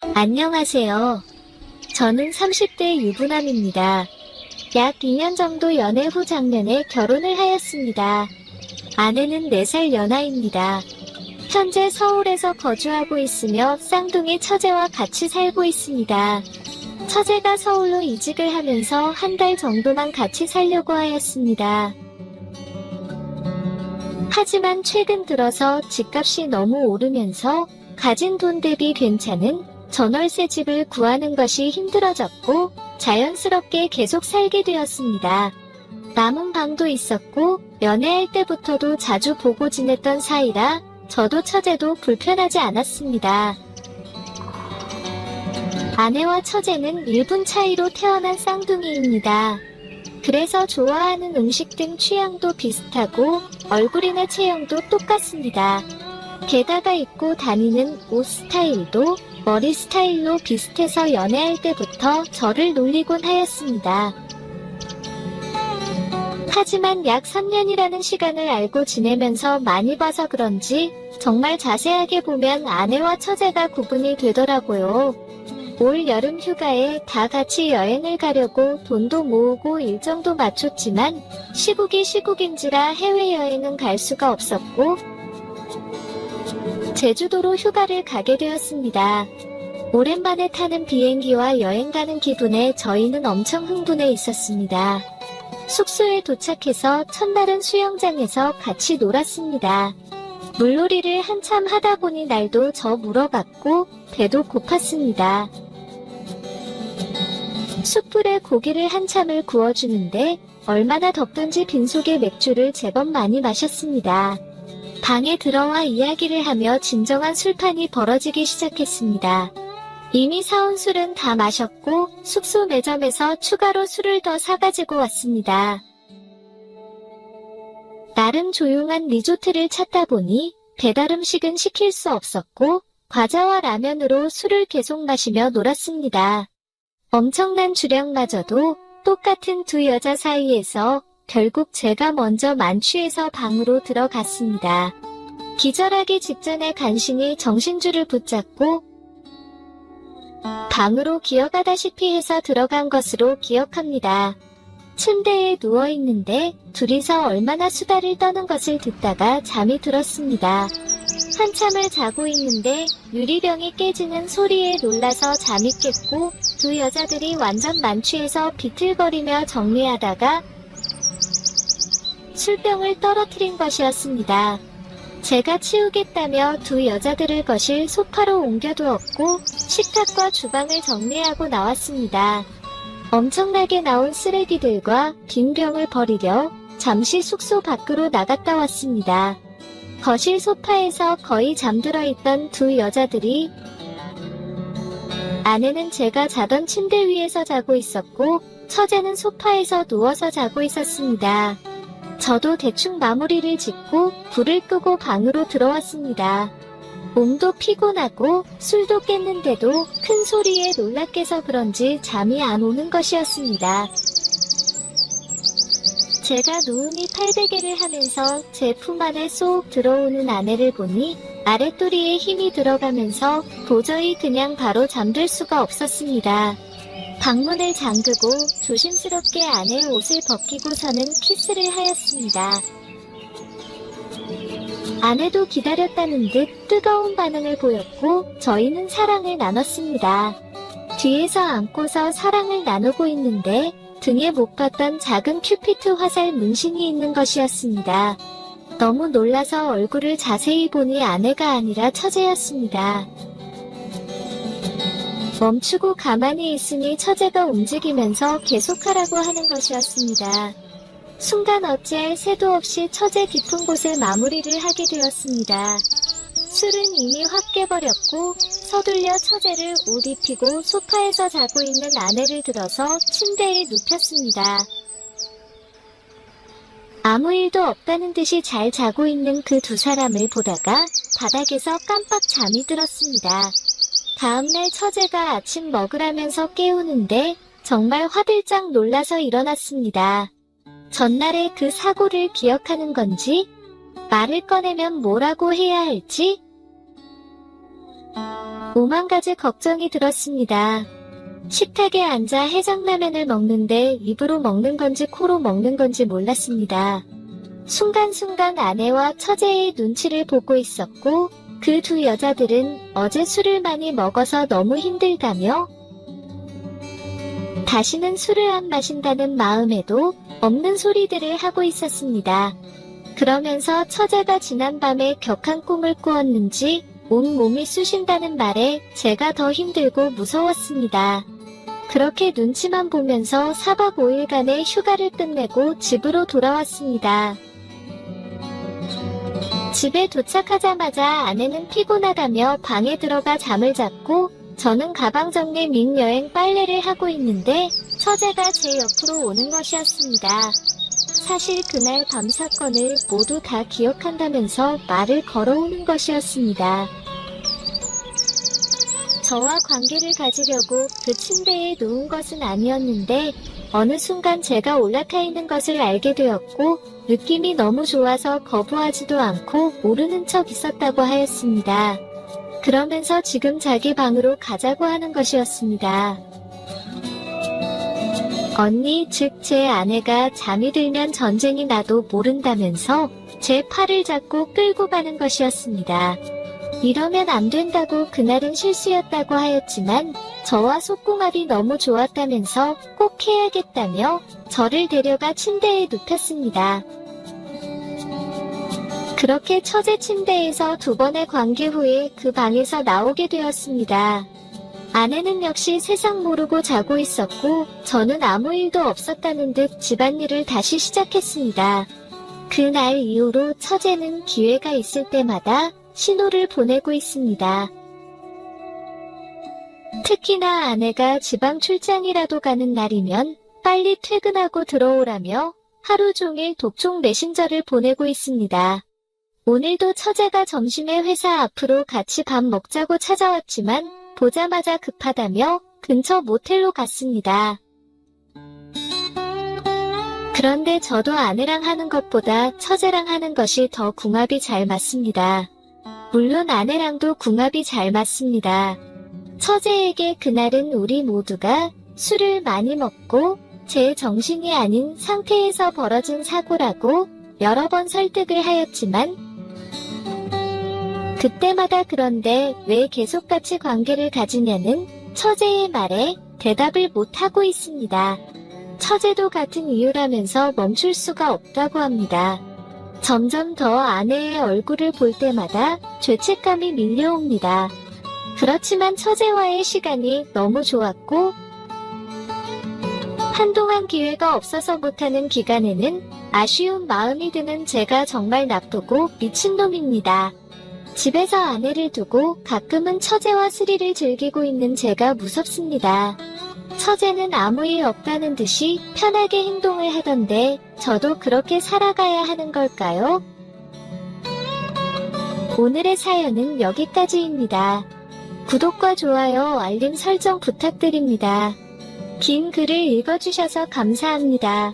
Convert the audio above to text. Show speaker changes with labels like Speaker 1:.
Speaker 1: 안녕하세요. 저는 30대 유부남입니다. 약 2년 정도 연애 후 작년에 결혼을 하였습니다. 아내는 4살 연하입니다. 현재 서울에서 거주하고 있으며 쌍둥이 처제와 같이 살고 있습니다. 처제가 서울로 이직을 하면서 한 달 정도만 같이 살려고 하였습니다. 하지만 최근 들어서 집값이 너무 오르면서 가진 돈 대비 괜찮은 전월세 집을 구하는 것이 힘들어졌고 자연스럽게 계속 살게 되었습니다. 남은 방도 있었고 연애할 때부터도 자주 보고 지냈던 사이라 저도 처제도 불편하지 않았습니다. 아내와 처제는 1분 차이로 태어난 쌍둥이입니다. 그래서 좋아하는 음식 등 취향도 비슷하고 얼굴이나 체형도 똑같습니다. 게다가 입고 다니는 옷 스타일도 머리 스타일로 비슷해서 연애할 때부터 저를 놀리곤 하였습니다. 하지만 약 3년이라는 시간을 알고 지내면서 많이 봐서 그런지 정말 자세하게 보면 아내와 처제가 구분이 되더라고요. 올 여름 휴가에 다 같이 여행을 가려고 돈도 모으고 일정도 맞췄지만 시국이 시국인지라 해외여행은 갈 수가 없었고 제주도로 휴가를 가게 되었습니다. 오랜만에 타는 비행기와 여행 가는 기분에 저희는 엄청 흥분해 있었습니다. 숙소에 도착해서 첫날은 수영장에서 같이 놀았습니다. 물놀이를 한참 하다 보니 날도 저 물어갔고 배도 고팠습니다. 숯불에 고기를 한참을 구워주는데 얼마나 덥던지 빈속에 맥주를 제법 많이 마셨습니다. 방에 들어와 이야기를 하며 진정한 술판이 벌어지기 시작했습니다. 이미 사온 술은 다 마셨고 숙소 매점에서 추가로 술을 더 사가지고 왔습니다. 나름 조용한 리조트를 찾다 보니 배달 음식은 시킬 수 없었고 과자와 라면으로 술을 계속 마시며 놀았습니다. 엄청난 주량마저도 똑같은 두 여자 사이에서 결국 제가 먼저 만취해서 방으로 들어갔습니다. 기절하기 직전에 간신히 정신줄을 붙잡고 방으로 기어가다시피 해서 들어간 것으로 기억합니다. 침대에 누워있는데 둘이서 얼마나 수다를 떠는 것을 듣다가 잠이 들었습니다. 한참을 자고 있는데 유리병이 깨지는 소리에 놀라서 잠이 깼고 두 여자들이 완전 만취해서 비틀거리며 정리하다가 술병을 떨어뜨린 것이었습니다. 제가 치우겠다며 두 여자들을 거실 소파로 옮겨두었고 식탁과 주방을 정리하고 나왔습니다. 엄청나게 나온 쓰레기들과 빈 병을 버리려 잠시 숙소 밖으로 나갔다 왔습니다. 거실 소파에서 거의 잠들어 있던 두 여자들이 아내는 제가 자던 침대 위에서 자고 있었고 처제는 소파에서 누워서 자고 있었습니다. 저도 대충 마무리를 짓고 불을 끄고 방으로 들어왔습니다. 몸도 피곤하고 술도 깼는데도 큰 소리에 놀라 깨서 그런지 잠이 안 오는 것이었습니다. 제가 누움이 팔베개를 하면서 제 품 안에 쏙 들어오는 아내를 보니 아랫도리에 힘이 들어가면서 도저히 그냥 바로 잠들 수가 없었습니다. 방문을 잠그고 조심스럽게 아내의 옷을 벗기고서는 키스를 하였습니다. 아내도 기다렸다는 듯 뜨거운 반응을 보였고 저희는 사랑을 나눴습니다. 뒤에서 안고서 사랑을 나누고 있는데 등에 못 봤던 작은 큐피트 화살 문신이 있는 것이었습니다. 너무 놀라서 얼굴을 자세히 보니 아내가 아니라 처제였습니다. 멈추고 가만히 있으니 처제가 움직이면서 계속하라고 하는 것이었습니다. 순간 어찌할 새도 없이 처제 깊은 곳에 마무리를 하게 되었습니다. 술은 이미 확 깨버렸고 서둘려 처제를 옷 입히고 소파에서 자고 있는 아내를 들어서 침대에 눕혔습니다. 아무 일도 없다는 듯이 잘 자고 있는 그 두 사람을 보다가 바닥에서 깜빡 잠이 들었습니다. 다음날 처제가 아침 먹으라면서 깨우는데 정말 화들짝 놀라서 일어났습니다. 전날의 그 사고를 기억하는 건지 말을 꺼내면 뭐라고 해야 할지 오만 가지 걱정이 들었습니다. 식탁에 앉아 해장라면을 먹는데 입으로 먹는 건지 코로 먹는 건지 몰랐습니다. 순간순간 아내와 처제의 눈치를 보고 있었고 그 두 여자들은 어제 술을 많이 먹어서 너무 힘들다며 다시는 술을 안 마신다는 마음에도 없는 소리들을 하고 있었습니다. 그러면서 처제가 지난밤에 격한 꿈을 꾸었는지 온몸이 쑤신다는 말에 제가 더 힘들고 무서웠습니다. 그렇게 눈치만 보면서 4박 5일간의 휴가를 끝내고 집으로 돌아왔습니다. 집에 도착하자마자 아내는 피곤하다며 방에 들어가 잠을 잤고 저는 가방 정리 및 여행 빨래를 하고 있는데 처제가 제 옆으로 오는 것이었습니다. 사실 그날 밤 사건을 모두 다 기억한다면서 말을 걸어오는 것이었습니다. 저와 관계를 가지려고 그 침대에 누운 것은 아니었는데 어느 순간 제가 올라타 있는 것을 알게 되었고 느낌이 너무 좋아서 거부하지도 않고 모르는 척 있었다고 하였습니다. 그러면서 지금 자기 방으로 가자고 하는 것이었습니다. 언니, 즉 제 아내가 잠이 들면 전쟁이 나도 모른다면서 제 팔을 잡고 끌고 가는 것이었습니다. 이러면 안 된다고 그날은 실수였다고 하였지만 저와 속궁합이 너무 좋았다면서 꼭 해야겠다며 저를 데려가 침대에 눕혔습니다. 그렇게 처제 침대에서 2번의 관계 후에 그 방에서 나오게 되었습니다. 아내는 역시 세상 모르고 자고 있었고 저는 아무 일도 없었다는 듯 집안일을 다시 시작했습니다. 그날 이후로 처제는 기회가 있을 때마다 신호를 보내고 있습니다. 특히나 아내가 지방 출장이라도 가는 날이면 빨리 퇴근하고 들어오라며 하루 종일 독촉 메신저를 보내고 있습니다. 오늘도 처제가 점심에 회사 앞으로 같이 밥 먹자고 찾아왔지만 보자마자 급하다며 근처 모텔로 갔습니다. 그런데 저도 아내랑 하는 것보다 처제랑 하는 것이 더 궁합이 잘 맞습니다. 물론 아내랑도 궁합이 잘 맞습니다. 처제에게 그날은 우리 모두가 술을 많이 먹고 제 정신이 아닌 상태에서 벌어진 사고라고 여러 번 설득을 하였지만 그때마다 그런데 왜 계속 같이 관계를 가지냐는 처제의 말에 대답을 못하고 있습니다. 처제도 같은 이유라면서 멈출 수가 없다고 합니다. 점점 더 아내의 얼굴을 볼 때마다 죄책감이 밀려옵니다. 그렇지만 처제와의 시간이 너무 좋았고 한동안 기회가 없어서 못하는 기간에는 아쉬운 마음이 드는 제가 정말 나쁘고 미친놈입니다. 집에서 아내를 두고 가끔은 처제와 스릴을 즐기고 있는 제가 무섭습니다. 처제는 아무 일 없다는 듯이 편하게 행동을 하던데 저도 그렇게 살아가야 하는 걸까요? 오늘의 사연은 여기까지입니다. 구독과 좋아요, 알림 설정 부탁드립니다. 긴 글을 읽어주셔서 감사합니다.